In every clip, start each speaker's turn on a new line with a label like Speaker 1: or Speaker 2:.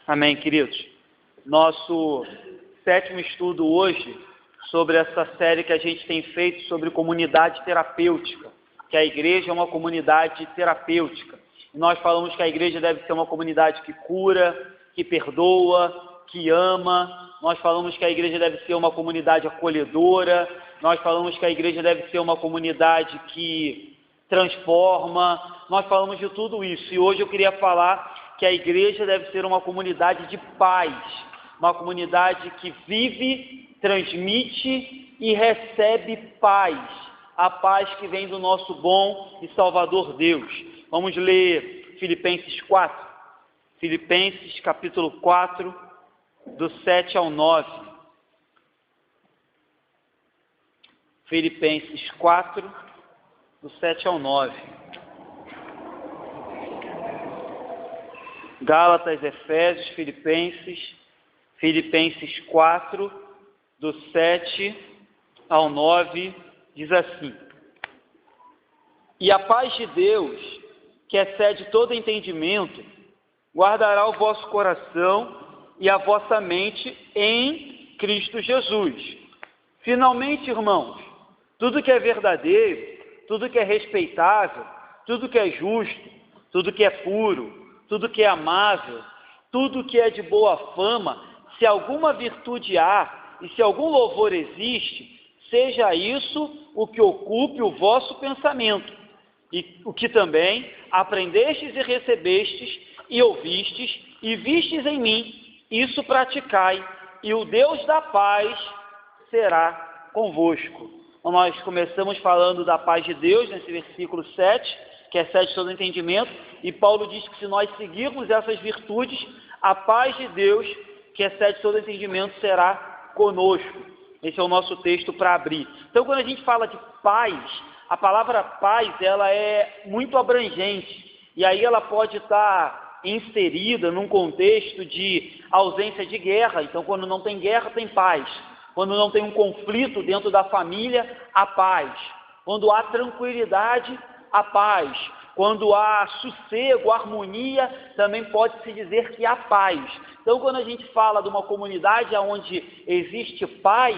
Speaker 1: Amém, queridos. Nosso sétimo estudo hoje sobre essa série que a gente tem feito sobre comunidade terapêutica, que a igreja é uma comunidade terapêutica. E nós falamos que a igreja deve ser uma comunidade que cura, que perdoa, que ama. Nós falamos que a igreja deve ser uma comunidade acolhedora. Nós falamos que a igreja deve ser uma comunidade que transforma. Nós falamos de tudo isso. E hoje eu queria falar que a igreja deve ser uma comunidade de paz, uma comunidade que vive, transmite e recebe paz, a paz que vem do nosso bom e Salvador Deus. Vamos ler Filipenses 4, Filipenses capítulo 4, do 7 ao 9. Filipenses 4, do 7 ao 9. Gálatas, Efésios, Filipenses 4, do 7 ao 9, diz assim: E a paz de Deus, que excede todo entendimento, guardará o vosso coração e a vossa mente em Cristo Jesus. Finalmente, irmãos, tudo que é verdadeiro, tudo que é respeitável, tudo que é justo, tudo que é puro, tudo que é amável, tudo que é de boa fama, se alguma virtude há e se algum louvor existe, seja isso o que ocupe o vosso pensamento, e o que também aprendestes e recebestes e ouvistes e vistes em mim, isso praticai, e o Deus da paz será convosco. Então, nós começamos falando da paz de Deus, nesse versículo 7, que excede todo entendimento, e Paulo diz que se nós seguirmos essas virtudes, a paz de Deus, que excede todo entendimento, será conosco. Esse é o nosso texto para abrir. Então, quando a gente fala de paz, a palavra paz, ela é muito abrangente, e aí ela pode estar inserida num contexto de ausência de guerra. Então, quando não tem guerra, tem paz. Quando não tem um conflito dentro da família, há paz. Quando há tranquilidade, a paz. Quando há sossego, harmonia, também pode-se dizer que há paz. Então, quando a gente fala de uma comunidade onde existe paz,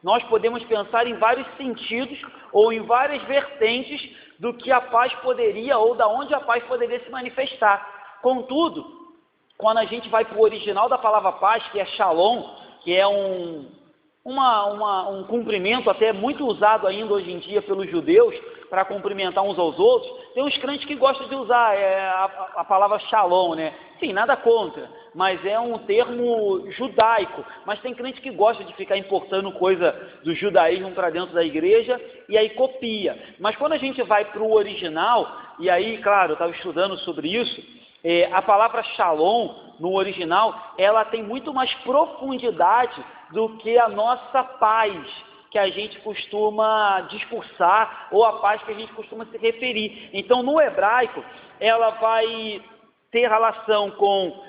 Speaker 1: nós podemos pensar em vários sentidos ou em várias vertentes do que a paz poderia ou da onde a paz poderia se manifestar. Contudo, quando a gente vai para o original da palavra paz, que é shalom, que é um cumprimento até muito usado ainda hoje em dia pelos judeus, para cumprimentar uns aos outros, tem uns crentes que gostam de usar a palavra shalom, né? Sim, nada contra, mas é um termo judaico, mas tem crente que gosta de ficar importando coisa do judaísmo para dentro da igreja, e aí copia. Mas quando a gente vai para o original, e aí, claro, eu estava estudando sobre isso, a palavra shalom, no original, ela tem muito mais profundidade do que a nossa paz, que a gente costuma discursar, ou a paz que a gente costuma se referir. Então, no hebraico, ela vai ter relação com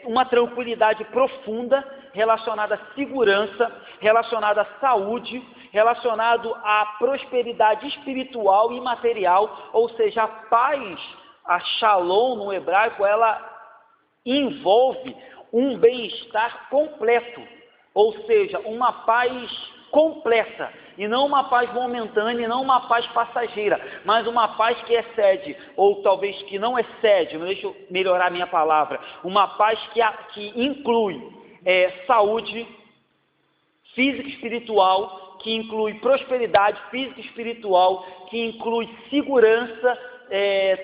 Speaker 1: uma tranquilidade profunda, relacionada à segurança, relacionada à saúde, relacionado à prosperidade espiritual e material, ou seja, a paz, a shalom no hebraico, ela envolve um bem-estar completo, ou seja, uma paz completa, e não uma paz momentânea, e não uma paz passageira, mas uma paz que excede, ou talvez que não excede, deixa eu melhorar a minha palavra, uma paz que inclui saúde física e espiritual, que inclui prosperidade física e espiritual, que inclui segurança,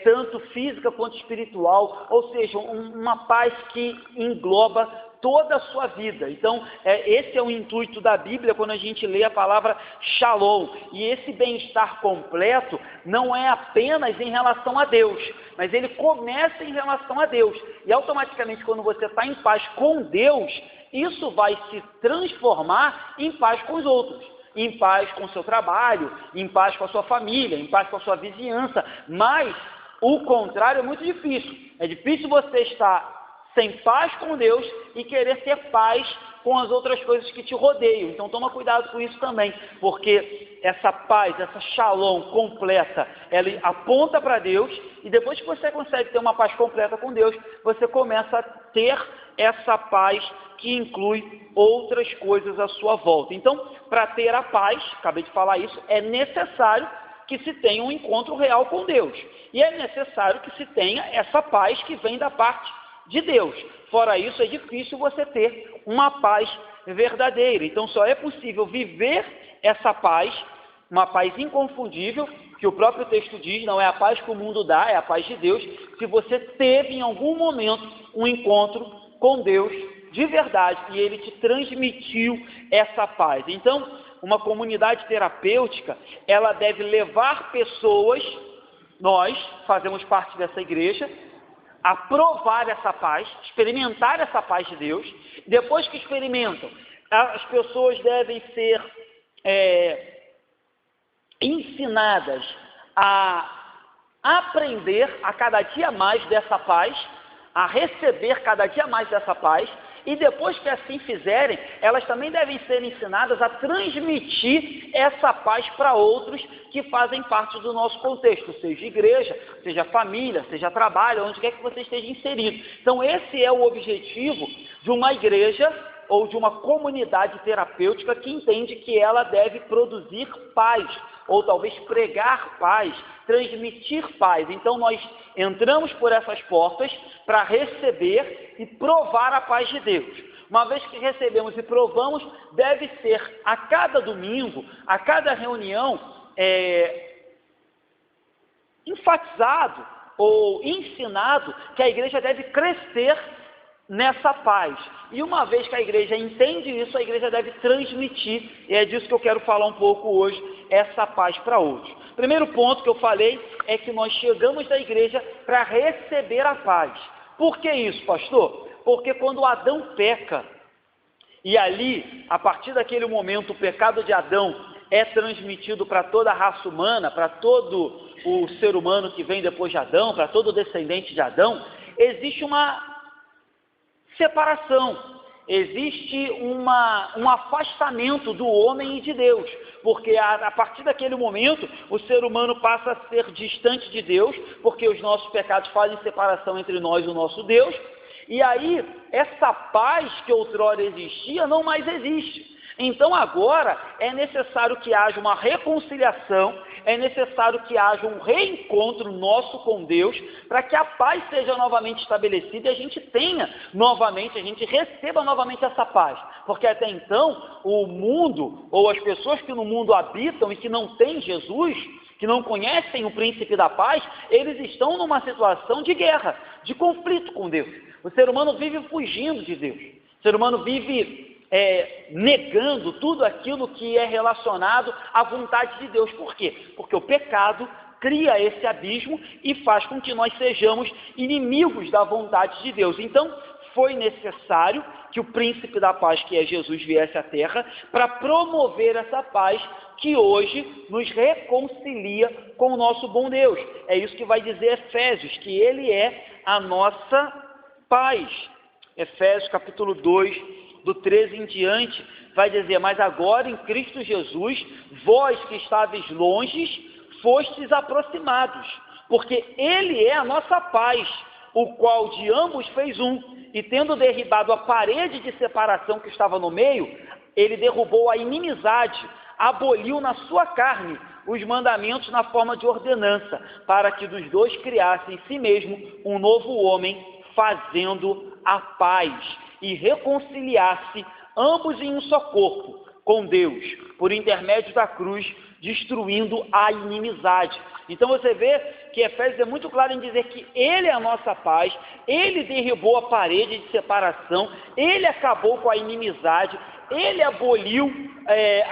Speaker 1: tanto física quanto espiritual, ou seja, uma paz que engloba toda a sua vida. Então, esse é o intuito da Bíblia quando a gente lê a palavra shalom. E esse bem-estar completo não é apenas em relação a Deus, mas ele começa em relação a Deus. E automaticamente, quando você está em paz com Deus, isso vai se transformar em paz com os outros, em paz com o seu trabalho, em paz com a sua família, em paz com a sua vizinhança. Mas o contrário é muito difícil. É difícil você estar sem paz com Deus e querer ter paz com as outras coisas que te rodeiam. Então toma cuidado com isso também, porque essa paz, essa shalom completa, ela aponta para Deus, e depois que você consegue ter uma paz completa com Deus, você começa a ter essa paz que inclui outras coisas à sua volta. Então, para ter a paz, acabei de falar isso, é necessário que se tenha um encontro real com Deus. E é necessário que se tenha essa paz que vem da parte de Deus. Fora isso, é difícil você ter uma paz verdadeira. Então, só é possível viver essa paz, uma paz inconfundível, que o próprio texto diz, não é a paz que o mundo dá, é a paz de Deus, se você teve em algum momento um encontro com Deus de verdade e Ele te transmitiu essa paz. Então, uma comunidade terapêutica, ela deve levar pessoas, nós fazemos parte dessa igreja, a provar essa paz, experimentar essa paz de Deus. Depois que experimentam, as pessoas devem ser ensinadas a aprender a cada dia mais dessa paz, a receber cada dia mais dessa paz, e depois que assim fizerem, elas também devem ser ensinadas a transmitir essa paz para outros que fazem parte do nosso contexto, seja igreja, seja família, seja trabalho, onde quer que você esteja inserido. Então esse é o objetivo de uma igreja ou de uma comunidade terapêutica que entende que ela deve produzir paz, ou talvez pregar paz, transmitir paz. Então nós entramos por essas portas para receber e provar a paz de Deus. Uma vez que recebemos e provamos, deve ser a cada domingo, a cada reunião, enfatizado ou ensinado que a igreja deve crescer nessa paz. E uma vez que a igreja entende isso, a igreja deve transmitir, e é disso que eu quero falar um pouco hoje, essa paz para outros. Primeiro ponto que eu falei é que nós chegamos da igreja para receber a paz. Por que isso, pastor? Porque quando Adão peca, e ali, a partir daquele momento, o pecado de Adão é transmitido para toda a raça humana, para todo o ser humano que vem depois de Adão, para todo descendente de Adão, existe uma separação, existe um afastamento do homem e de Deus, porque a partir daquele momento o ser humano passa a ser distante de Deus, porque os nossos pecados fazem separação entre nós e o nosso Deus, e aí essa paz que outrora existia não mais existe. Então agora é necessário que haja uma reconciliação, é necessário que haja um reencontro nosso com Deus, para que a paz seja novamente estabelecida e a gente tenha novamente, a gente receba novamente essa paz. Porque até então, o mundo, ou as pessoas que no mundo habitam e que não têm Jesus, que não conhecem o príncipe da paz, eles estão numa situação de guerra, de conflito com Deus. O ser humano vive fugindo de Deus. O ser humano vive negando tudo aquilo que é relacionado à vontade de Deus. Por quê? Porque o pecado cria esse abismo e faz com que nós sejamos inimigos da vontade de Deus. Então, foi necessário que o príncipe da paz, que é Jesus, viesse à terra para promover essa paz que hoje nos reconcilia com o nosso bom Deus. É isso que vai dizer Efésios, que Ele é a nossa paz. Efésios capítulo 2, do 13 em diante, vai dizer: mas agora em Cristo Jesus, vós que estáveis longe, fostes aproximados, porque Ele é a nossa paz, o qual de ambos fez um, e tendo derribado a parede de separação que estava no meio, Ele derrubou a inimizade, aboliu na sua carne os mandamentos na forma de ordenança, para que dos dois criasse em si mesmo um novo homem, fazendo a paz, e reconciliar-se ambos em um só corpo com Deus, por intermédio da cruz, destruindo a inimizade. Então você vê que Efésios é muito claro em dizer que Ele é a nossa paz, Ele derrubou a parede de separação, Ele acabou com a inimizade, Ele aboliu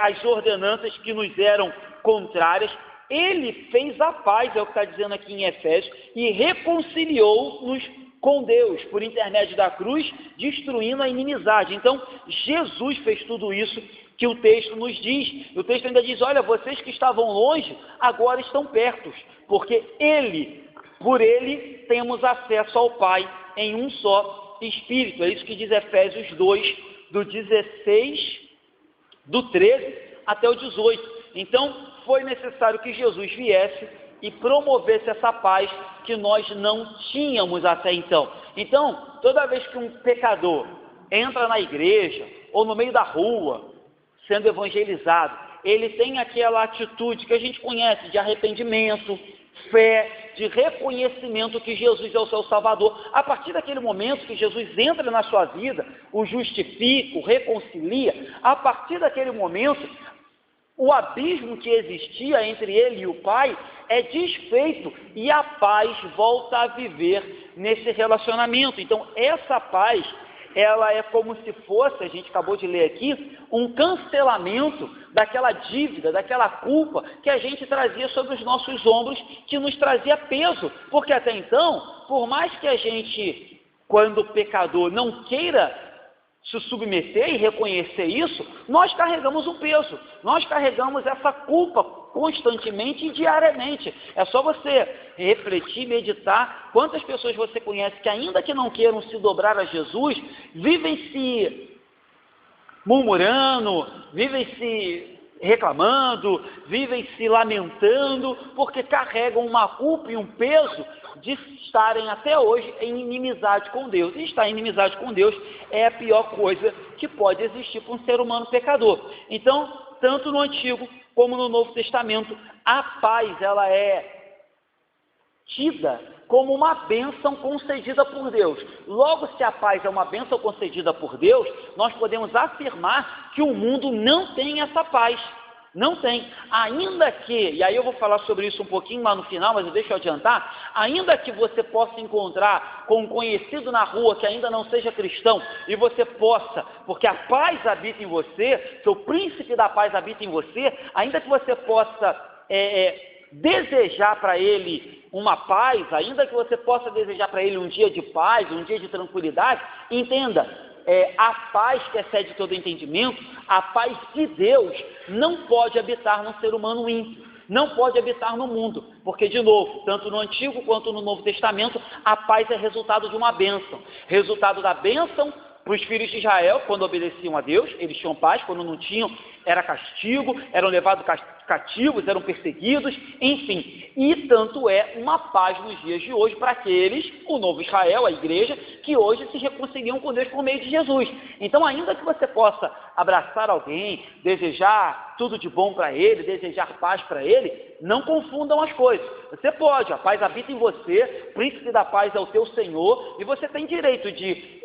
Speaker 1: as ordenanças que nos eram contrárias, Ele fez a paz, é o que está dizendo aqui em Efésios, e reconciliou-nos com Deus, por intermédio da cruz, destruindo a inimizade. Então, Jesus fez tudo isso que o texto nos diz. O texto ainda diz: olha, vocês que estavam longe, agora estão perto, porque por Ele, temos acesso ao Pai em um só Espírito. É isso que diz Efésios 2, do 16, do 13 até o 18. Então, foi necessário que Jesus viesse e promovesse essa paz que nós não tínhamos até então. Então, toda vez que um pecador entra na igreja ou no meio da rua, sendo evangelizado, ele tem aquela atitude que a gente conhece de arrependimento, fé, de reconhecimento que Jesus é o seu Salvador. A partir daquele momento que Jesus entra na sua vida, o justifica, o reconcilia, a partir daquele momento, o abismo que existia entre ele e o Pai é desfeito e a paz volta a viver nesse relacionamento. Então, essa paz, ela é como se fosse, a gente acabou de ler aqui, um cancelamento daquela dívida, daquela culpa que a gente trazia sobre os nossos ombros, que nos trazia peso, porque até então, por mais que a gente, quando pecador, não queira se submeter e reconhecer isso, nós carregamos um peso, nós carregamos essa culpa constantemente e diariamente. É só você refletir, meditar, quantas pessoas você conhece que ainda que não queiram se dobrar a Jesus, vivem se murmurando, vivem se reclamando, vivem se lamentando, porque carregam uma culpa e um peso de estarem até hoje em inimizade com Deus. E estar em inimizade com Deus é a pior coisa que pode existir para um ser humano pecador. Então, tanto no Antigo como no Novo Testamento, a paz, ela é tida como uma bênção concedida por Deus. Logo, se a paz é uma bênção concedida por Deus, nós podemos afirmar que o mundo não tem essa paz. Não tem, ainda que, e aí eu vou falar sobre isso um pouquinho lá no final, mas deixa eu adiantar, ainda que você possa encontrar com um conhecido na rua que ainda não seja cristão, e você possa, porque a paz habita em você, seu príncipe da paz habita em você, ainda que você possa desejar para ele uma paz, ainda que você possa desejar para ele um dia de paz, um dia de tranquilidade, entenda, a paz que excede todo entendimento, a paz de Deus não pode habitar num ser humano ímpio, não pode habitar no mundo, porque de novo, tanto no Antigo quanto no Novo Testamento, a paz é resultado de uma bênção, resultado da bênção para os filhos de Israel, quando obedeciam a Deus, eles tinham paz, quando não tinham, era castigo, eram levados cativos, eram perseguidos, enfim. E tanto é uma paz nos dias de hoje para aqueles, o novo Israel, a igreja, que hoje se reconciliam com Deus por meio de Jesus. Então, ainda que você possa abraçar alguém, desejar tudo de bom para ele, desejar paz para ele, não confundam as coisas. Você pode, a paz habita em você, o príncipe da paz é o teu Senhor, e você tem direito de,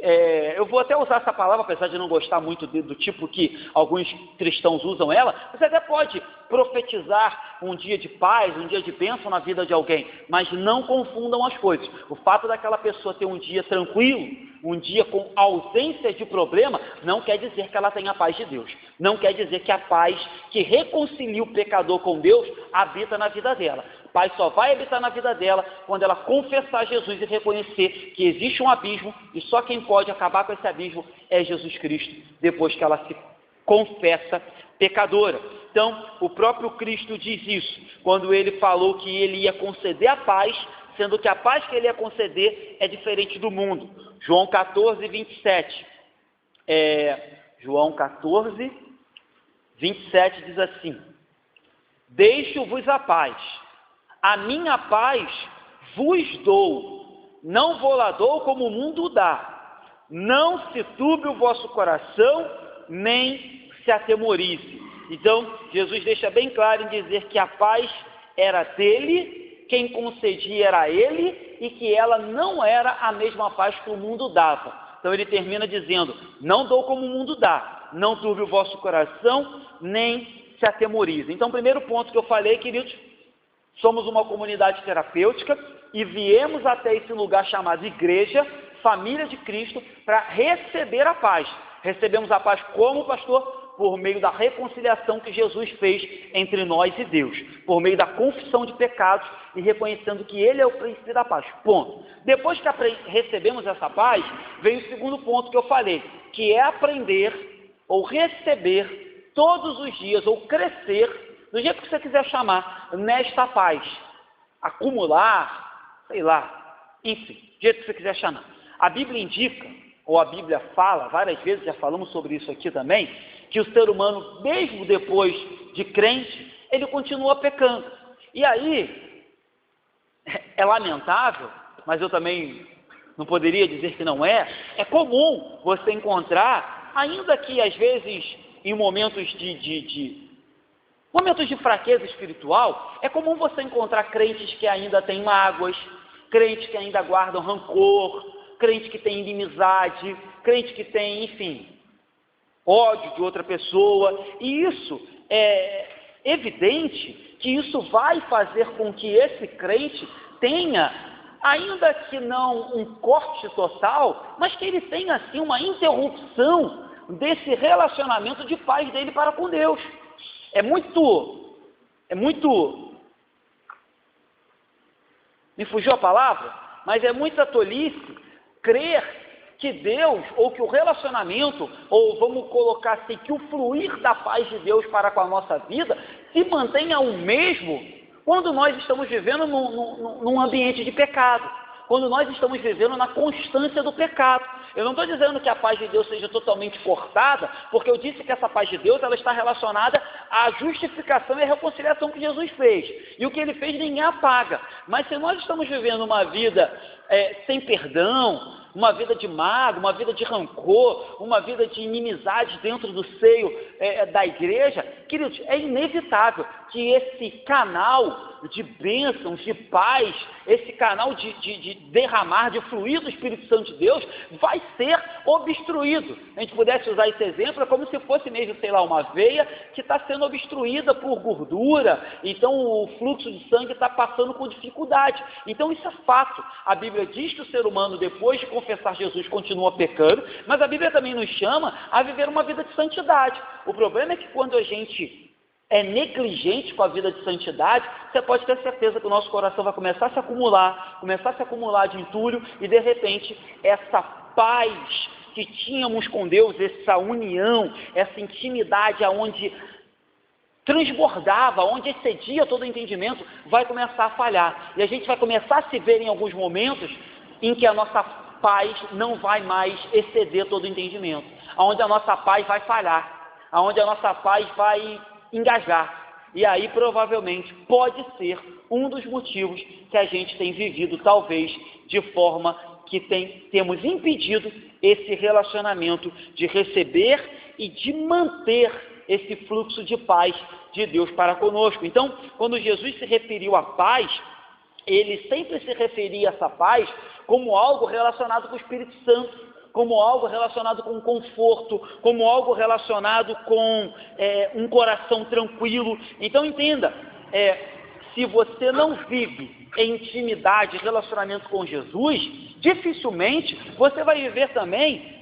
Speaker 1: eu vou até usar essa palavra, apesar de não gostar muito do tipo que alguns cristãos usam ela, você até pode profetizar um dia de paz, um dia de bênção na vida de alguém, mas não confundam as coisas. O fato daquela pessoa ter um dia tranquilo, um dia com ausência de problema, não quer dizer que ela tenha a paz de Deus. Não quer dizer que a paz que reconcilia o pecador com Deus habita na vida dela. A paz só vai habitar na vida dela quando ela confessar Jesus e reconhecer que existe um abismo e só quem pode acabar com esse abismo é Jesus Cristo, depois que ela se confessa pecadora. Então, o próprio Cristo diz isso, quando ele falou que ele ia conceder a paz, sendo que a paz que ele ia conceder é diferente do mundo. João 14, 27. João 14, 27 diz assim: deixo-vos a paz, a minha paz vos dou, não vou lá dou como o mundo dá. Não se turbe o vosso coração, nem se atemorize. Então, Jesus deixa bem claro em dizer que a paz era dele, quem concedia era ele, e que ela não era a mesma paz que o mundo dava. Então ele termina dizendo: não dou como o mundo dá, não turbe o vosso coração, nem se atemorize. Então, primeiro ponto que eu falei, queridos, somos uma comunidade terapêutica e viemos até esse lugar chamado igreja, família de Cristo, para receber a paz. Recebemos a paz como, pastor? Por meio da reconciliação que Jesus fez entre nós e Deus, por meio da confissão de pecados e reconhecendo que Ele é o príncipe da paz. Ponto. Depois que recebemos essa paz, vem o segundo ponto que eu falei, que é aprender ou receber todos os dias, ou crescer, do jeito que você quiser chamar, nesta paz. Acumular, sei lá, enfim, do jeito que você quiser chamar. A Bíblia indica, ou a Bíblia fala, várias vezes, já falamos sobre isso aqui também, que o ser humano, mesmo depois de crente, ele continua pecando. E aí, é lamentável, mas eu também não poderia dizer que não é. É comum você encontrar, ainda que às vezes em momentos momentos de fraqueza espiritual, é comum você encontrar crentes que ainda têm mágoas, crentes que ainda guardam rancor, crente que tem inimizade, crente que tem, enfim, ódio de outra pessoa, e isso é evidente que isso vai fazer com que esse crente tenha, ainda que não um corte total, mas que ele tenha assim uma interrupção desse relacionamento de paz dele para com Deus. É muito, me fugiu a palavra, mas é muita tolice crer que Deus, ou que o relacionamento, ou vamos colocar assim, que o fluir da paz de Deus para com a nossa vida, se mantenha o mesmo quando nós estamos vivendo num ambiente de pecado, quando nós estamos vivendo na constância do pecado. Eu não estou dizendo que a paz de Deus seja totalmente cortada, porque eu disse que essa paz de Deus ela está relacionada à justificação e à reconciliação que Jesus fez. E o que ele fez ninguém apaga. Mas se nós estamos vivendo uma vida sem perdão, uma vida de mágoa, uma vida de rancor, uma vida de inimizade dentro do seio da igreja, queridos, é inevitável que esse canal de bênçãos, de paz, esse canal de derramar, de fluir do Espírito Santo de Deus, vai ser obstruído. A gente pudesse usar esse exemplo, é como se fosse mesmo, sei lá, uma veia que está sendo obstruída por gordura, então o fluxo de sangue está passando com dificuldade. Então isso é fato. A Bíblia diz que o ser humano, depois de confessar Jesus, continua pecando, mas a Bíblia também nos chama a viver uma vida de santidade. O problema é que quando a gente é negligente com a vida de santidade, você pode ter certeza que o nosso coração vai começar a se acumular de entulho, e de repente essa paz que tínhamos com Deus, essa união, essa intimidade aonde transbordava, onde excedia todo o entendimento, vai começar a falhar, e a gente vai começar a se ver em alguns momentos em que a nossa paz não vai mais exceder todo o entendimento, aonde a nossa paz vai falhar, aonde a nossa paz vai engajar, e aí provavelmente pode ser um dos motivos que a gente tem vivido talvez de forma que temos impedido esse relacionamento de receber e de manter esse fluxo de paz de Deus para conosco. Então, quando Jesus se referiu à paz, ele sempre se referia a essa paz como algo relacionado com o Espírito Santo, como algo relacionado com conforto, como algo relacionado com um coração tranquilo. Então entenda, se você não vive em intimidade, relacionamento com Jesus, dificilmente você vai viver também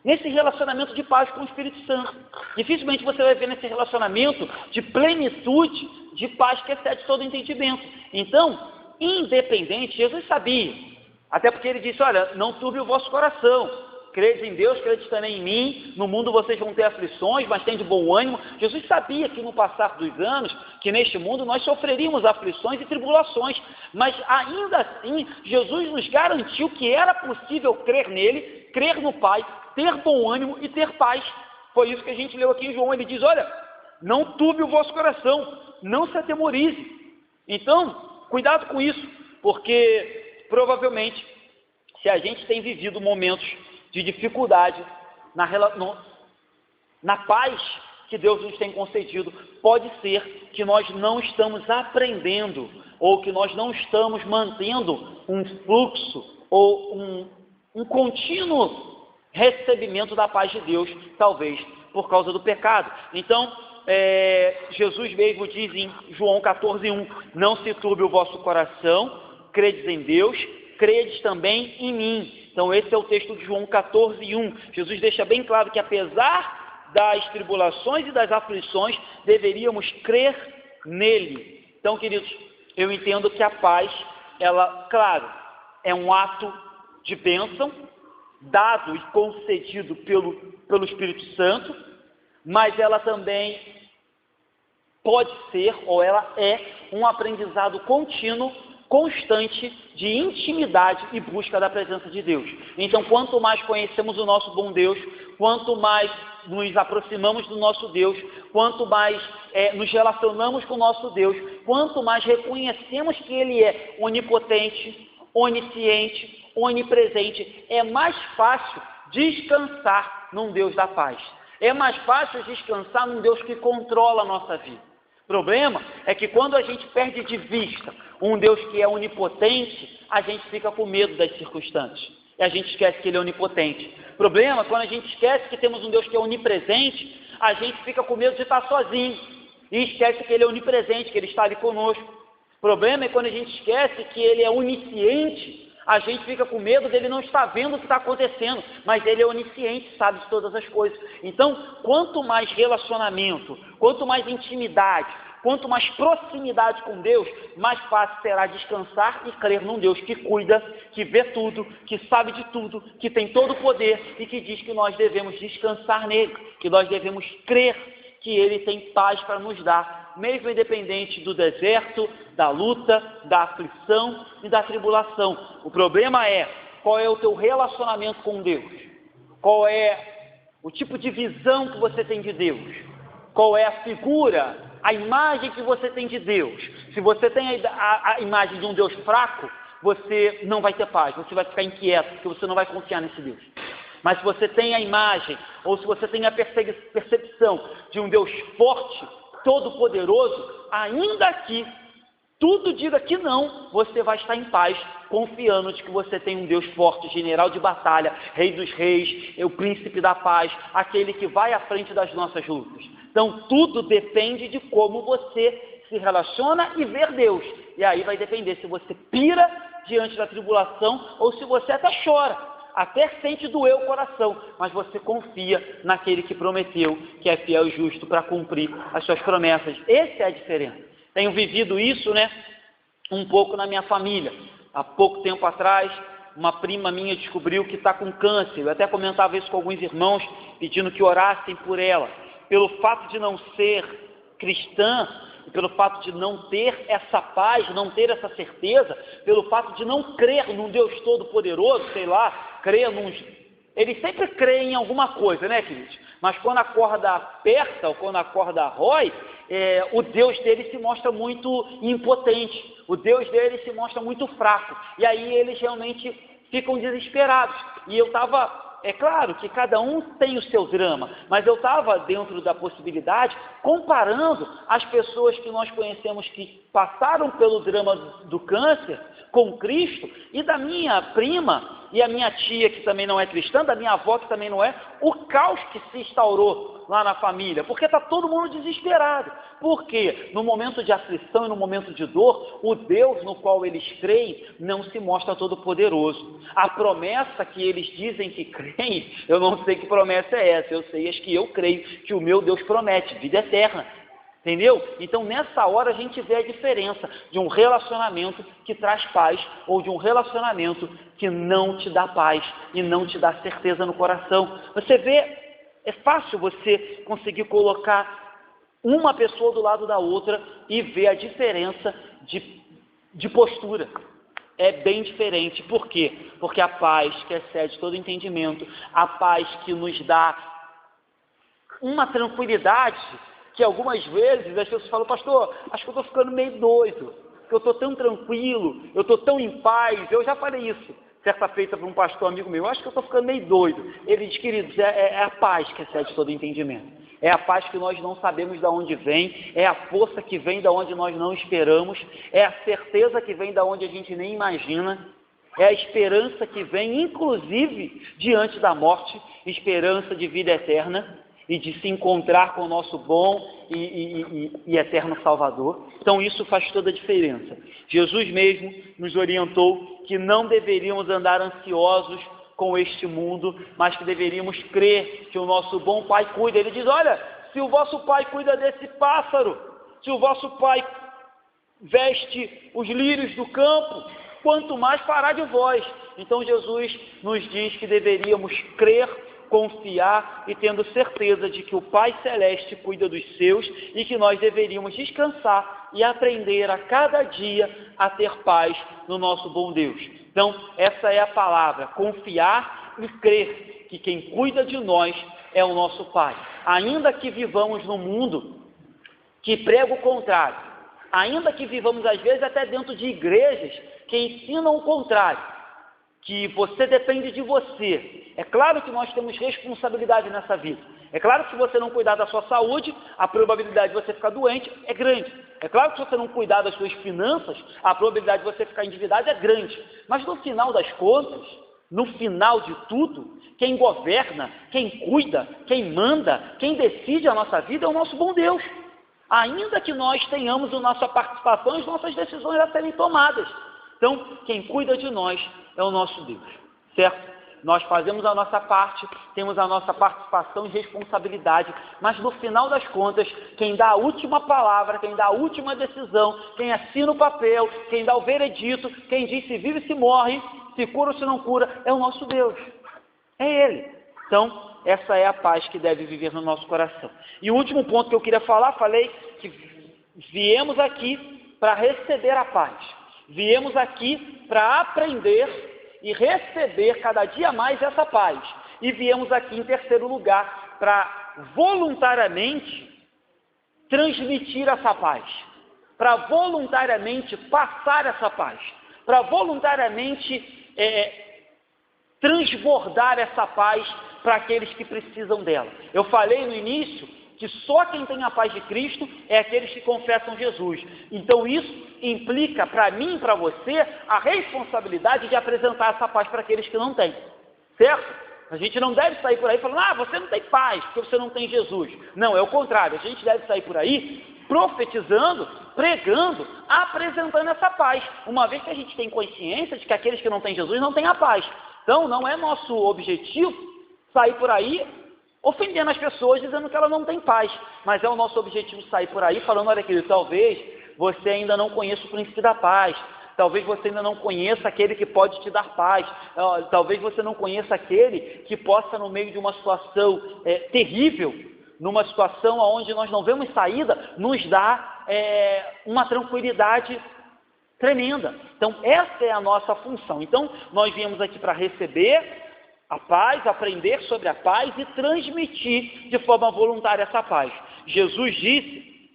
Speaker 1: nesse relacionamento de paz com o Espírito Santo. Dificilmente você vai viver nesse relacionamento de plenitude, de paz que excede todo entendimento. Então, independente, Jesus sabia, até porque ele disse, olha, não turbe o vosso coração, credes em Deus, credes também em mim, no mundo vocês vão ter aflições, mas tem de bom ânimo. Jesus sabia que no passar dos anos, que neste mundo nós sofreríamos aflições e tribulações, mas ainda assim, Jesus nos garantiu que era possível crer nele, crer no Pai, ter bom ânimo e ter paz. Foi isso que a gente leu aqui em João, ele diz, olha, não turbe o vosso coração, não se atemorize. Então, cuidado com isso, porque provavelmente, se a gente tem vivido momentos de dificuldade na paz que Deus nos tem concedido, pode ser que nós não estamos aprendendo, ou que nós não estamos mantendo um fluxo, ou um contínuo recebimento da paz de Deus, talvez por causa do pecado. Então, Jesus mesmo diz em João 14:1, não se turbe o vosso coração, credes em Deus, credes também em mim. Então esse é o texto de João 14:1. Jesus deixa bem claro que apesar das tribulações e das aflições, deveríamos crer nele. Então, queridos, eu entendo que a paz, ela, claro, é um ato de bênção, dado e concedido pelo Espírito Santo, mas ela também pode ser, ou ela é, um aprendizado contínuo, constante de intimidade e busca da presença de Deus. Então, quanto mais conhecemos o nosso bom Deus, quanto mais nos aproximamos do nosso Deus, quanto mais nos relacionamos com o nosso Deus, quanto mais reconhecemos que Ele é onipotente, onisciente, onipresente, é mais fácil descansar num Deus da paz. É mais fácil descansar num Deus que controla a nossa vida. O problema é que quando a gente perde de vista um Deus que é onipotente, a gente fica com medo das circunstâncias. E a gente esquece que Ele é onipotente. O problema é quando a gente esquece que temos um Deus que é onipresente, a gente fica com medo de estar sozinho. E esquece que Ele é onipresente, que Ele está ali conosco. O problema é quando a gente esquece que Ele é onisciente, a gente fica com medo dele não estar vendo o que está acontecendo, mas Ele é onisciente, sabe de todas as coisas. Então, quanto mais relacionamento, quanto mais intimidade, quanto mais proximidade com Deus, mais fácil será descansar e crer num Deus que cuida, que vê tudo, que sabe de tudo, que tem todo o poder e que diz que nós devemos descansar nele, que nós devemos crer que Ele tem paz para nos dar, mesmo independente do deserto, da luta, da aflição e da tribulação. O problema é, qual é o teu relacionamento com Deus? Qual é o tipo de visão que você tem de Deus? Qual é a figura, a imagem que você tem de Deus? Se você tem a imagem de um Deus fraco, você não vai ter paz, você vai ficar inquieto, porque você não vai confiar nesse Deus. Mas se você tem a imagem, ou se você tem a percepção de um Deus forte, todo-poderoso, ainda que tudo diga que não, você vai estar em paz, confiando de que você tem um Deus forte, general de batalha, rei dos reis, o príncipe da paz, aquele que vai à frente das nossas lutas. Então tudo depende de como você se relaciona e vê Deus. E aí vai depender se você pira diante da tribulação ou se você até chora. Até sente doer o coração, mas você confia naquele que prometeu, que é fiel e justo para cumprir as suas promessas. Essa é a diferença. Tenho vivido isso, um pouco na minha família. Há pouco tempo atrás, uma prima minha descobriu que está com câncer. Eu até comentava isso com alguns irmãos, pedindo que orassem por ela. Pelo fato de não ser cristã, e pelo fato de não ter essa paz, não ter essa certeza, pelo fato de não crer num Deus todo-poderoso, sei lá, crer num... Ele sempre crê em alguma coisa, né, queridos? Mas quando a corda aperta, ou quando a corda rói, o Deus dele se mostra muito impotente, o Deus dele se mostra muito fraco, e aí eles realmente ficam desesperados. E eu estava... É claro que cada um tem o seu drama, mas eu estava dentro da possibilidade, comparando as pessoas que nós conhecemos que passaram pelo drama do câncer com Cristo, e da minha prima e a minha tia, que também não é cristã, da minha avó, que também não é, o caos que se instaurou lá na família, porque está todo mundo desesperado. Porque no momento de aflição e no momento de dor, o Deus no qual eles creem não se mostra todo poderoso. A promessa que eles dizem que creem, eu não sei que promessa é essa, eu sei as que eu creio, que o meu Deus promete, vida eterna. Entendeu? Então nessa hora a gente vê a diferença de um relacionamento que traz paz ou de um relacionamento que não te dá paz e não te dá certeza no coração. Você vê, é fácil você conseguir colocar uma pessoa do lado da outra e ver a diferença de postura. É bem diferente. Por quê? Porque a paz que excede todo entendimento, a paz que nos dá uma tranquilidade, que algumas vezes as pessoas falam, pastor, acho que eu estou ficando meio doido, que eu estou tão tranquilo, eu estou tão em paz. Eu já falei isso certa feita para um pastor amigo meu, acho que eu estou ficando meio doido. Ele diz, queridos, é a paz que excede todo entendimento. É a paz que nós não sabemos de onde vem, é a força que vem de onde nós não esperamos, é a certeza que vem de onde a gente nem imagina, é a esperança que vem, inclusive, diante da morte, esperança de vida eterna e de se encontrar com o nosso bom e eterno Salvador. Então isso faz toda a diferença. Jesus mesmo nos orientou que não deveríamos andar ansiosos com este mundo, mas que deveríamos crer que o nosso bom Pai cuida. Ele diz, olha, se o vosso Pai cuida desse pássaro, se o vosso Pai veste os lírios do campo, quanto mais fará de vós. Então Jesus nos diz que deveríamos crer, confiar e tendo certeza de que o Pai Celeste cuida dos seus e que nós deveríamos descansar e aprender a cada dia a ter paz no nosso bom Deus. Então, essa é a palavra, confiar e crer que quem cuida de nós é o nosso Pai. Ainda que vivamos num mundo que prega o contrário, ainda que vivamos às vezes até dentro de igrejas que ensinam o contrário, que você depende de você. É claro que nós temos responsabilidade nessa vida. É claro que se você não cuidar da sua saúde, a probabilidade de você ficar doente é grande. É claro que se você não cuidar das suas finanças, a probabilidade de você ficar endividado é grande. Mas no final das contas, no final de tudo, quem governa, quem cuida, quem manda, quem decide a nossa vida é o nosso bom Deus. Ainda que nós tenhamos a nossa participação e as nossas decisões a serem tomadas. Então, quem cuida de nós é o nosso Deus, certo? Nós fazemos a nossa parte, temos a nossa participação e responsabilidade, mas no final das contas, quem dá a última palavra, quem dá a última decisão, quem assina o papel, quem dá o veredito, quem diz se vive, se morre, se cura ou se não cura, é o nosso Deus, é Ele. Então, essa é a paz que deve viver no nosso coração. E o último ponto que eu queria falar, falei que viemos aqui para receber a paz, viemos aqui para aprender e receber cada dia mais essa paz. E viemos aqui em terceiro lugar para voluntariamente transmitir essa paz, para voluntariamente passar essa paz, para voluntariamente transbordar essa paz para aqueles que precisam dela. Eu falei no início que só quem tem a paz de Cristo é aqueles que confessam Jesus. Então isso implica para mim e para você a responsabilidade de apresentar essa paz para aqueles que não têm, certo? A gente não deve sair por aí falando, você não tem paz porque você não tem Jesus. Não, é o contrário, a gente deve sair por aí profetizando, pregando, apresentando essa paz, uma vez que a gente tem consciência de que aqueles que não têm Jesus não têm a paz. Então não é nosso objetivo sair por aí ofendendo as pessoas, dizendo que ela não tem paz, mas é o nosso objetivo sair por aí falando, olha querido, talvez você ainda não conheça o príncipe da paz, talvez você ainda não conheça aquele que pode te dar paz, talvez você não conheça aquele que possa, no meio de uma situação terrível, numa situação onde nós não vemos saída, nos dar uma tranquilidade tremenda. Então essa é a nossa função. Então nós viemos aqui para receber a paz, aprender sobre a paz e transmitir de forma voluntária essa paz. Jesus disse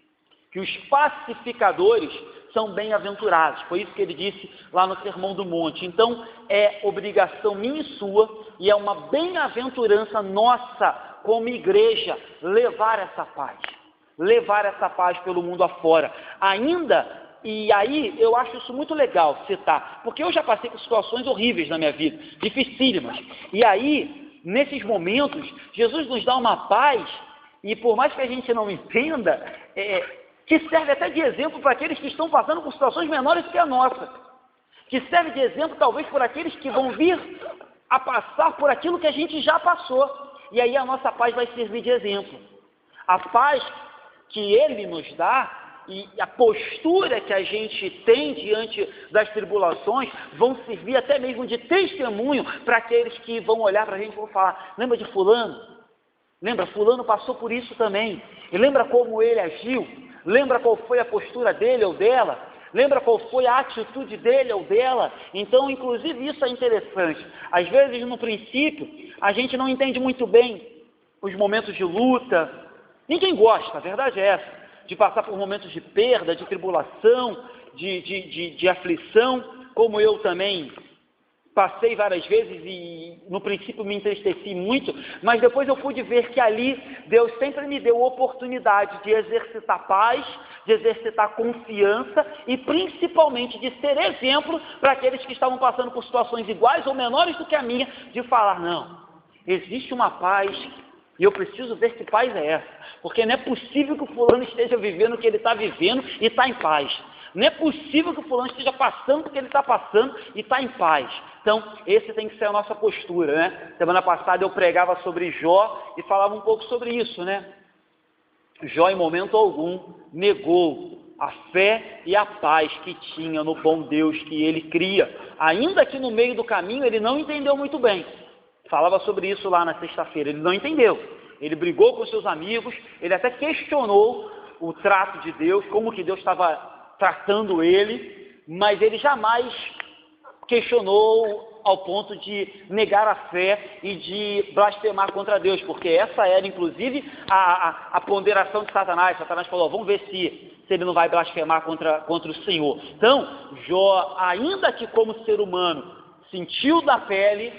Speaker 1: que os pacificadores são bem-aventurados. Foi isso que ele disse lá no Sermão do Monte. Então, é obrigação minha e sua, e é uma bem-aventurança nossa, como igreja, levar essa paz pelo mundo afora. E aí, eu acho isso muito legal citar, porque eu já passei por situações horríveis na minha vida, dificílimas. E aí, nesses momentos, Jesus nos dá uma paz, e por mais que a gente não entenda, que serve até de exemplo para aqueles que estão passando por situações menores do que a nossa, que serve de exemplo talvez por aqueles que vão vir a passar por aquilo que a gente já passou. E aí a nossa paz vai servir de exemplo. A paz que Ele nos dá, e a postura que a gente tem diante das tribulações vão servir até mesmo de testemunho para aqueles que vão olhar para a gente e vão falar, lembra de fulano? Lembra, fulano passou por isso também. E lembra como ele agiu? Lembra qual foi a postura dele ou dela? Lembra qual foi a atitude dele ou dela? Então, inclusive, isso é interessante. Às vezes, no princípio, a gente não entende muito bem os momentos de luta. Ninguém gosta, a verdade é essa, de passar por momentos de perda, de tribulação, de aflição, como eu também passei várias vezes e no princípio me entristeci muito, mas depois eu pude ver que ali Deus sempre me deu oportunidade de exercitar paz, de exercitar confiança e principalmente de ser exemplo para aqueles que estavam passando por situações iguais ou menores do que a minha, de falar, não, existe uma paz. E eu preciso ver que paz é essa, porque não é possível que o fulano esteja vivendo o que ele está vivendo e está em paz. Não é possível que o fulano esteja passando o que ele está passando e está em paz. Então, esse tem que ser a nossa postura, né? Semana passada eu pregava sobre Jó e falava um pouco sobre isso, né? Jó, em momento algum, negou a fé e a paz que tinha no bom Deus que ele cria. Ainda que no meio do caminho ele não entendeu muito bem. Falava sobre isso lá na sexta-feira, ele não entendeu, ele brigou com seus amigos, ele até questionou o trato de Deus, como que Deus estava tratando ele, mas ele jamais questionou ao ponto de negar a fé e de blasfemar contra Deus, porque essa era, inclusive, a ponderação de Satanás. Satanás falou, vamos ver se ele não vai blasfemar contra o Senhor. Então, Jó, ainda que como ser humano, sentiu da pele,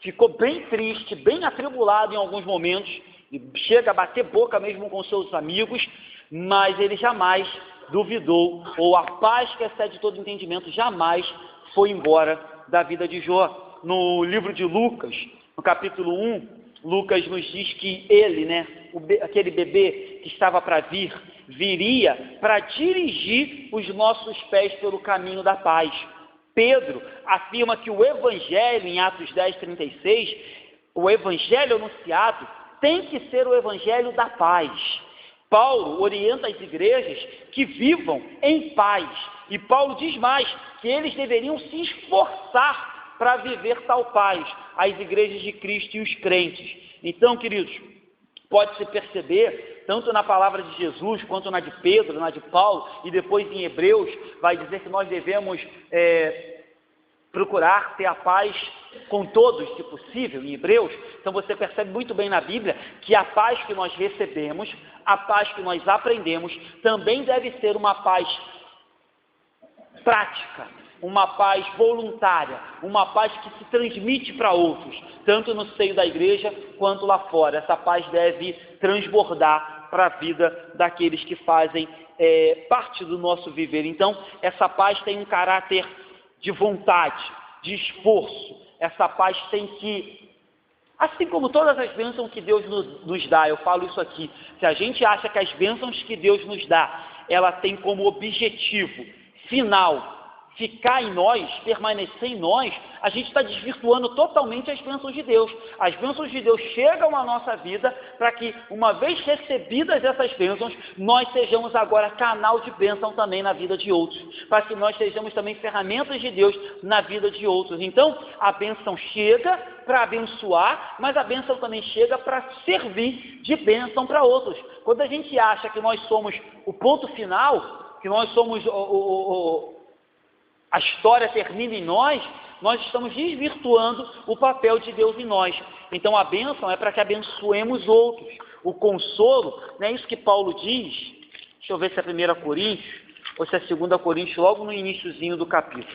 Speaker 1: ficou bem triste, bem atribulado em alguns momentos, e chega a bater boca mesmo com seus amigos, mas ele jamais duvidou, ou a paz que excede todo entendimento jamais foi embora da vida de Jó. No livro de Lucas, no capítulo 1, Lucas nos diz que ele, aquele bebê que estava para vir, viria para dirigir os nossos pés pelo caminho da paz. Pedro afirma que o evangelho, em Atos 10:36, o evangelho anunciado tem que ser o evangelho da paz. Paulo orienta as igrejas que vivam em paz. E Paulo diz mais, que eles deveriam se esforçar para viver tal paz, as igrejas de Cristo e os crentes. Então, queridos, pode-se perceber, tanto na palavra de Jesus, quanto na de Pedro, na de Paulo, e depois em Hebreus, vai dizer que nós devemos procurar ter a paz com todos, se possível, em Hebreus. Então você percebe muito bem na Bíblia que a paz que nós recebemos, a paz que nós aprendemos, também deve ser uma paz prática, uma paz voluntária, uma paz que se transmite para outros, tanto no seio da igreja quanto lá fora. Essa paz deve transbordar para a vida daqueles que fazem parte do nosso viver. Então, essa paz tem um caráter de vontade, de esforço. Essa paz tem que, assim como todas as bênçãos que Deus nos dá, eu falo isso aqui, se a gente acha que as bênçãos que Deus nos dá, ela tem como objetivo final ficar em nós, permanecer em nós, a gente está desvirtuando totalmente as bênçãos de Deus. As bênçãos de Deus chegam à nossa vida para que, uma vez recebidas essas bênçãos, nós sejamos agora canal de bênção também na vida de outros, para que nós sejamos também ferramentas de Deus na vida de outros. Então, a bênção chega para abençoar, mas a bênção também chega para servir de bênção para outros. Quando a gente acha que nós somos o ponto final, que nós somos a história termina em nós estamos desvirtuando o papel de Deus em nós. Então a bênção é para que abençoemos outros. O consolo, não é isso que Paulo diz? Deixa eu ver se é 1 Coríntios ou se é 2 Coríntios, logo no iniciozinho do capítulo.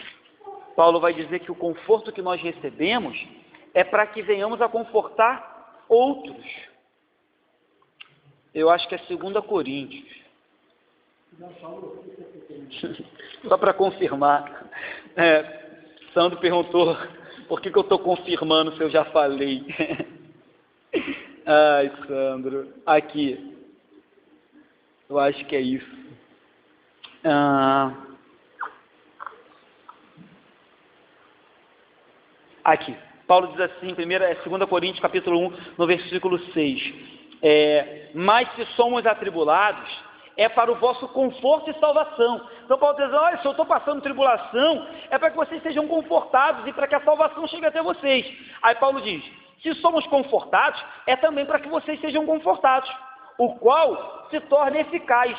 Speaker 1: Paulo vai dizer que o conforto que nós recebemos é para que venhamos a confortar outros. Eu acho que é 2 Coríntios. Só para confirmar, Sandro perguntou por que eu estou confirmando se eu já falei. Ai, Sandro, aqui, eu acho que é isso. Aqui, Paulo diz assim, 2 Coríntios capítulo 1, no versículo 6, mas se somos atribulados, é para o vosso conforto e salvação. Então Paulo diz, olha, se eu estou passando tribulação, é para que vocês sejam confortados e para que a salvação chegue até vocês. Aí Paulo diz, se somos confortados, é também para que vocês sejam confortados, o qual se torna eficaz,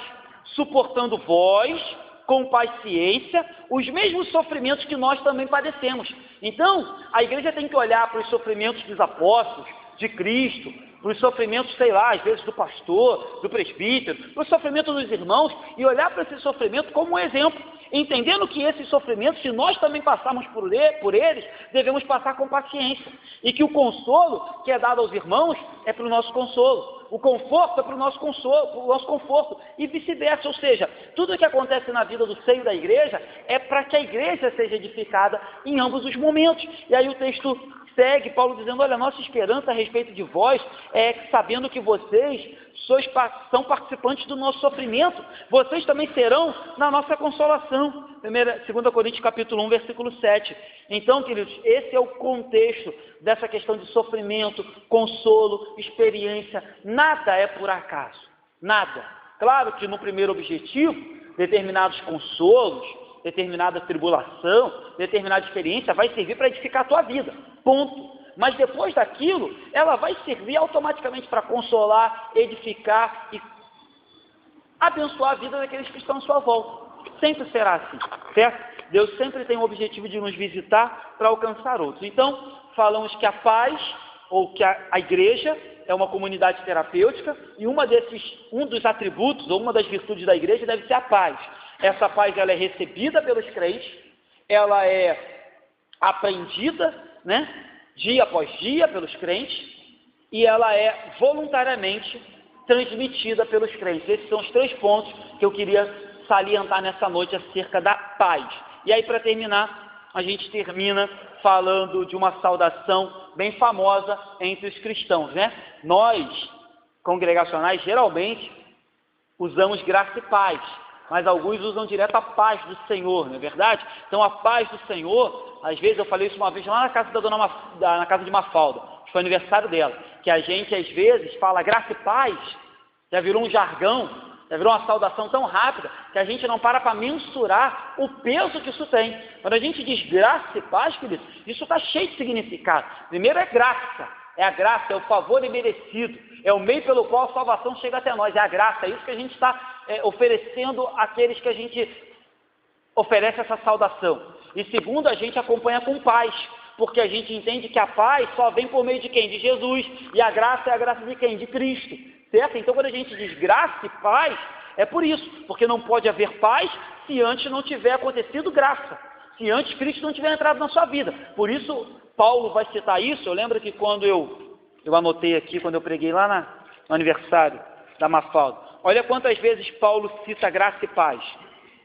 Speaker 1: suportando vós, com paciência, os mesmos sofrimentos que nós também padecemos. Então, a igreja tem que olhar para os sofrimentos dos apóstolos, de Cristo, para os sofrimentos, sei lá, às vezes do pastor, do presbítero, para o sofrimento dos irmãos, e olhar para esse sofrimento como um exemplo, entendendo que esses sofrimentos, se nós também passarmos por eles, devemos passar com paciência, e que o consolo que é dado aos irmãos é para o nosso consolo, o conforto é para o nosso consolo, para o nosso conforto, e vice-versa. Ou seja, tudo o que acontece na vida do seio da igreja é para que a igreja seja edificada em ambos os momentos. E aí o texto segue, Paulo dizendo, olha, nossa esperança a respeito de vós é sabendo que vocês são participantes do nosso sofrimento, vocês também serão na nossa consolação. 2 Coríntios capítulo 1, versículo 7. Então, queridos, esse é o contexto dessa questão de sofrimento, consolo, experiência. Nada é por acaso, nada. Claro que no primeiro objetivo, determinados consolos, determinada tribulação, determinada experiência vai servir para edificar a tua vida, ponto. Mas depois daquilo, ela vai servir automaticamente para consolar, edificar e abençoar a vida daqueles que estão à sua volta. Sempre será assim, certo? Deus sempre tem o objetivo de nos visitar para alcançar outros. Então, falamos que a paz, ou que a igreja, é uma comunidade terapêutica, e um dos atributos, ou uma das virtudes da igreja deve ser a paz. Essa paz, ela é recebida pelos crentes, ela é aprendida, né, dia após dia pelos crentes, e ela é voluntariamente transmitida pelos crentes. Esses são os 3 pontos que eu queria salientar nessa noite acerca da paz. E aí, para terminar, a gente termina falando de uma saudação bem famosa entre os cristãos, né? Nós, congregacionais, geralmente usamos graça e paz, mas alguns usam direto a paz do Senhor, não é verdade? Então, a paz do Senhor, às vezes, eu falei isso uma vez lá na casa na casa de Mafalda, que foi aniversário dela, que a gente, às vezes, fala graça e paz, já virou um jargão, já virou uma saudação tão rápida, que a gente não para mensurar o peso que isso tem. Quando a gente diz graça e paz, querido, isso está cheio de significado. Primeiro é graça, é a graça, é o favor imerecido, é o meio pelo qual a salvação chega até nós, é a graça, é isso que a gente está oferecendo àqueles que a gente oferece essa saudação. E segundo, a gente acompanha com paz, porque a gente entende que a paz só vem por meio de quem? De Jesus, e a graça é a graça de quem? De Cristo, certo? Então, quando a gente diz graça e paz, é por isso, porque não pode haver paz se antes não tiver acontecido graça, se antes Cristo não tiver entrado na sua vida. Por isso, Paulo vai citar isso. Eu lembro que quando eu anotei aqui, quando eu preguei lá no aniversário da Mafalda, olha quantas vezes Paulo cita graça e paz.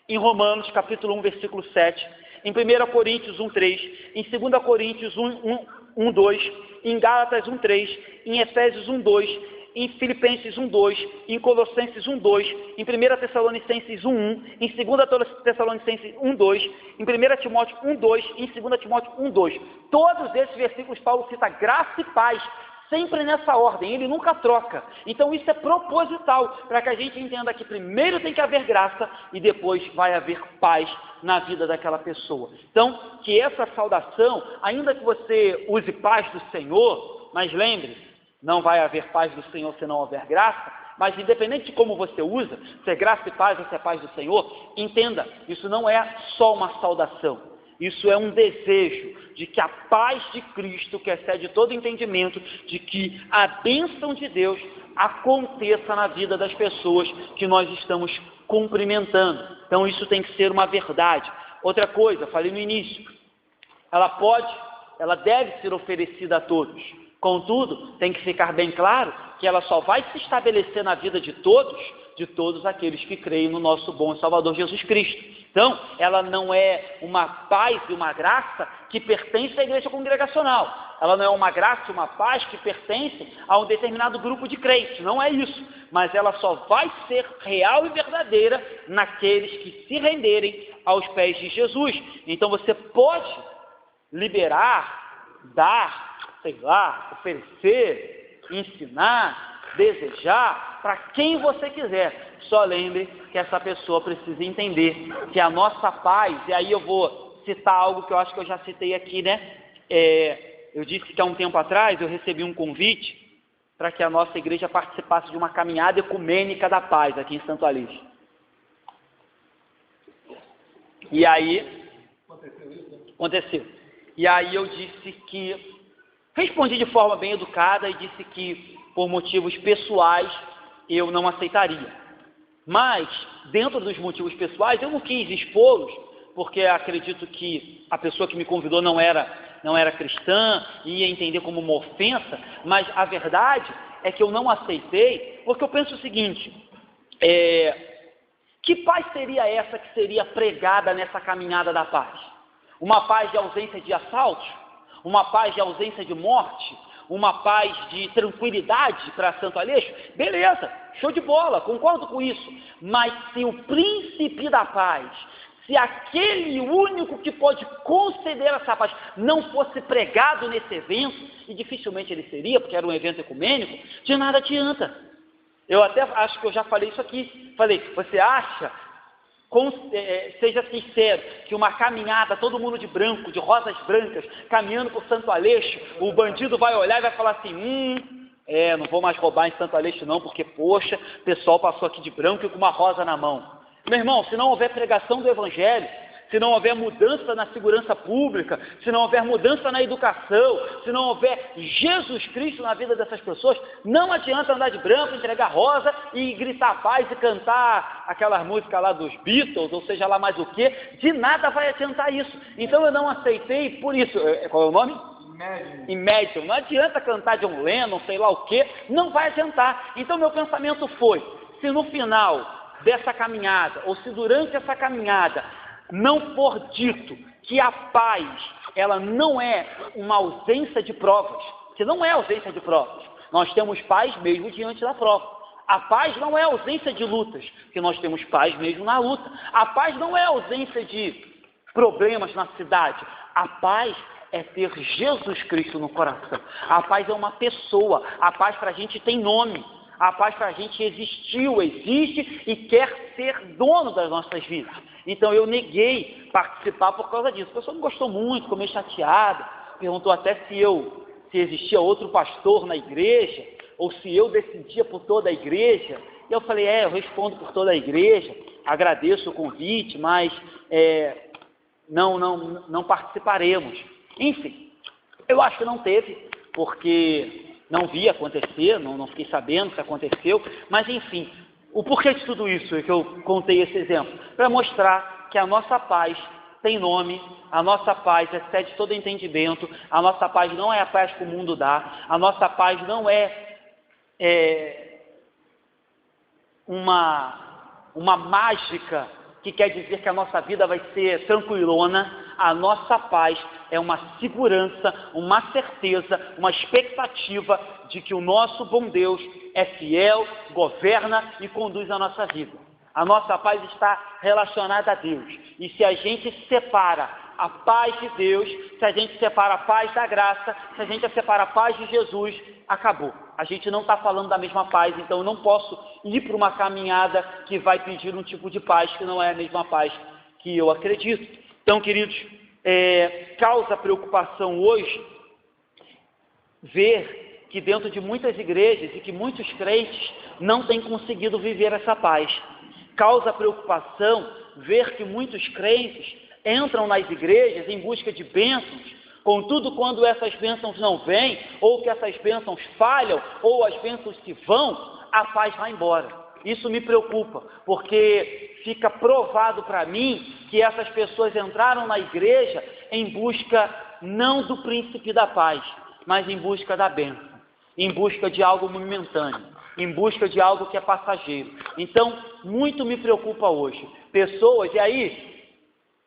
Speaker 1: Em Romanos, capítulo 1, versículo 7, em 1 Coríntios 1, 3, em 2 Coríntios 1, 2, em Gálatas 1, 3, em Efésios 1, 2, em Filipenses 1, 2, em Colossenses 1, 2, em 1 Tessalonicenses 1, 1, em 2 Tessalonicenses 1, 2, em 1 Timóteo 1, 2, em 2 Timóteo 1, 2. Todos esses versículos Paulo cita graça e paz, sempre nessa ordem, ele nunca troca. Então isso é proposital, para que a gente entenda que primeiro tem que haver graça e depois vai haver paz na vida daquela pessoa. Então, que essa saudação, ainda que você use paz do Senhor, mas lembre-se, não vai haver paz do Senhor se não houver graça, mas independente de como você usa, se é graça e paz ou se é paz do Senhor, entenda, isso não é só uma saudação, isso é um desejo de que a paz de Cristo, que excede todo entendimento, de que a bênção de Deus aconteça na vida das pessoas que nós estamos cumprimentando. Então isso tem que ser uma verdade. Outra coisa, falei no início, ela deve ser oferecida a todos. Contudo, tem que ficar bem claro que ela só vai se estabelecer na vida de todos aqueles que creem no nosso bom Salvador Jesus Cristo. Então, ela não é uma paz e uma graça que pertence à igreja congregacional. Ela não é uma graça e uma paz que pertencem a um determinado grupo de crentes. Não é isso. Mas ela só vai ser real e verdadeira naqueles que se renderem aos pés de Jesus. Então, você pode liberar, dar, sei lá, oferecer, ensinar, desejar para quem você quiser. Só lembre que essa pessoa precisa entender que a nossa paz, e aí eu vou citar algo que eu acho que eu já citei aqui, né? Eu disse que há um tempo atrás eu recebi um convite para que a nossa igreja participasse de uma caminhada ecumênica da paz aqui em Santo Aleixo. E aí... Aconteceu. E aí eu disse que... Respondi de forma bem educada e disse que, por motivos pessoais, eu não aceitaria. Mas, dentro dos motivos pessoais, eu não quis expô-los, porque acredito que a pessoa que me convidou não era cristã, e ia entender como uma ofensa, mas a verdade é que eu não aceitei, porque eu penso o seguinte, que paz seria essa que seria pregada nessa caminhada da paz? Uma paz de ausência de assaltos? Uma paz de ausência de morte, uma paz de tranquilidade para Santo Aleixo? Beleza, show de bola, concordo com isso. Mas se o príncipe da paz, se aquele único que pode conceder essa paz não fosse pregado nesse evento, e dificilmente ele seria, porque era um evento ecumênico, de nada adianta. Eu até acho que eu já falei isso aqui. Falei, você acha... seja sincero, que uma caminhada, todo mundo de branco, de rosas brancas, caminhando por Santo Aleixo, o bandido vai olhar e vai falar assim, não vou mais roubar em Santo Aleixo não, porque poxa, o pessoal passou aqui de branco e com uma rosa na mão. Meu irmão, se não houver pregação do Evangelho, se não houver mudança na segurança pública, se não houver mudança na educação, se não houver Jesus Cristo na vida dessas pessoas, não adianta andar de branco, entregar rosa e gritar paz e cantar aquelas músicas lá dos Beatles, ou seja lá mais o que, de nada vai adiantar isso. Então eu não aceitei por isso. Qual é o nome? Imagine. Não adianta cantar John Lennon, sei lá o que, não vai adiantar. Então meu pensamento foi, se no final dessa caminhada, ou se durante essa caminhada, não for dito que a paz, ela não é uma ausência de provas, que não é ausência de provas, nós temos paz mesmo diante da prova. A paz não é ausência de lutas, que nós temos paz mesmo na luta. A paz não é ausência de problemas na cidade. A paz é ter Jesus Cristo no coração. A paz é uma pessoa. A paz para a gente tem nome. A paz para a gente existiu, existe e quer ser dono das nossas vidas. Então eu neguei participar por causa disso. A pessoa não gostou muito, ficou meio chateada, perguntou até se existia outro pastor na igreja, ou se eu decidia por toda a igreja. E eu falei, eu respondo por toda a igreja, agradeço o convite, mas não participaremos. Enfim, eu acho que não teve, porque não vi acontecer, não fiquei sabendo que aconteceu, mas enfim, o porquê de tudo isso é que eu contei esse exemplo? Para mostrar que a nossa paz tem nome, a nossa paz excede todo entendimento, a nossa paz não é a paz que o mundo dá, a nossa paz não é uma mágica que quer dizer que a nossa vida vai ser tranquilona. A nossa paz é uma segurança, uma certeza, uma expectativa de que o nosso bom Deus é fiel, governa e conduz a nossa vida. A nossa paz está relacionada a Deus. E se a gente separa a paz de Deus, se a gente separa a paz da graça, se a gente separa a paz de Jesus, acabou. A gente não está falando da mesma paz, então eu não posso ir para uma caminhada que vai pedir um tipo de paz que não é a mesma paz que eu acredito. Então, queridos, causa preocupação hoje ver que dentro de muitas igrejas e que muitos crentes não têm conseguido viver essa paz. Causa preocupação ver que muitos crentes entram nas igrejas em busca de bênçãos, contudo, quando essas bênçãos não vêm, ou que essas bênçãos falham, ou as bênçãos se vão, a paz vai embora. Isso me preocupa, porque fica provado para mim que essas pessoas entraram na igreja em busca não do príncipe da paz, mas em busca da bênção, em busca de algo momentâneo, em busca de algo que é passageiro. Então, muito me preocupa hoje. Pessoas, e aí,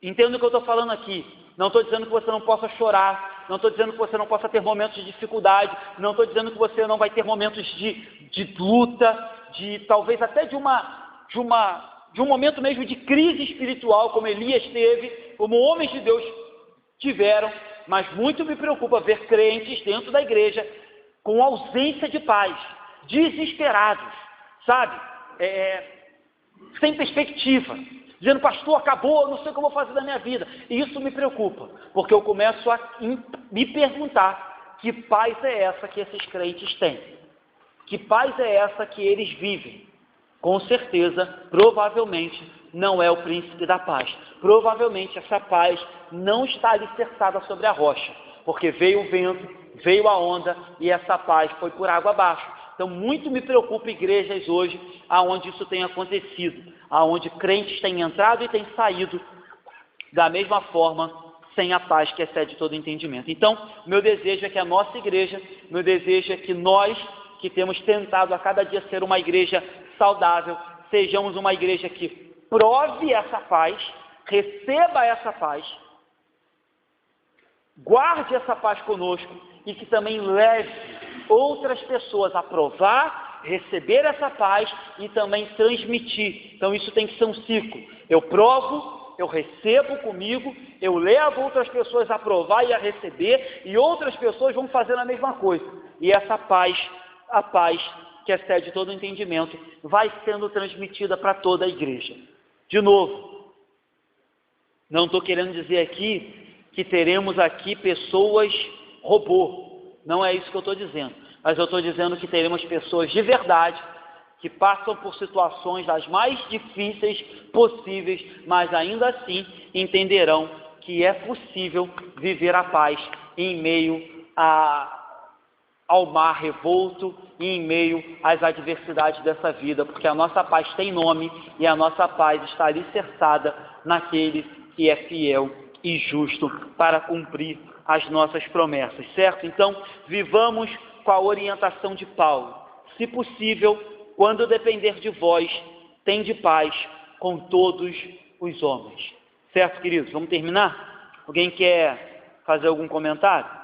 Speaker 1: entendo o que eu estou falando aqui, não estou dizendo que você não possa chorar, não estou dizendo que você não possa ter momentos de dificuldade, não estou dizendo que você não vai ter momentos de luta, talvez até de um momento mesmo de crise espiritual, como Elias teve, como homens de Deus tiveram, mas muito me preocupa ver crentes dentro da igreja com ausência de paz, desesperados, sabe, sem perspectiva, dizendo, pastor, acabou, não sei o que eu vou fazer da minha vida. E isso me preocupa, porque eu começo a me perguntar que paz é essa que esses crentes têm? Que paz é essa que eles vivem? Com certeza, provavelmente, não é o príncipe da paz. Provavelmente essa paz não está alicerçada sobre a rocha, porque veio o vento, veio a onda e essa paz foi por água abaixo. Então, muito me preocupa igrejas hoje, aonde isso tem acontecido, aonde crentes têm entrado e têm saído da mesma forma, sem a paz que excede todo entendimento. Então, meu desejo é que a nossa igreja, meu desejo é que nós, que temos tentado a cada dia ser uma igreja saudável, sejamos uma igreja que prove essa paz, receba essa paz, guarde essa paz conosco e que também leve outras pessoas a provar, receber essa paz e também transmitir. Então isso tem que ser um ciclo. Eu provo, eu recebo comigo, eu levo outras pessoas a provar e a receber, e outras pessoas vão fazendo a mesma coisa. E essa paz, a paz que excede todo o entendimento, vai sendo transmitida para toda a igreja. De novo, não estou querendo dizer aqui que teremos aqui pessoas robô. Não é isso que eu estou dizendo. Mas eu estou dizendo que teremos pessoas de verdade, que passam por situações das mais difíceis possíveis, mas ainda assim entenderão que é possível viver a paz em meio ao mar revolto e em meio às adversidades dessa vida, porque a nossa paz tem nome e a nossa paz está alicerçada naquele que é fiel e justo para cumprir as nossas promessas, certo? Então, vivamos com a orientação de Paulo. Se possível, quando depender de vós, tende paz com todos os homens. Certo, queridos? Vamos terminar? Alguém quer fazer algum comentário?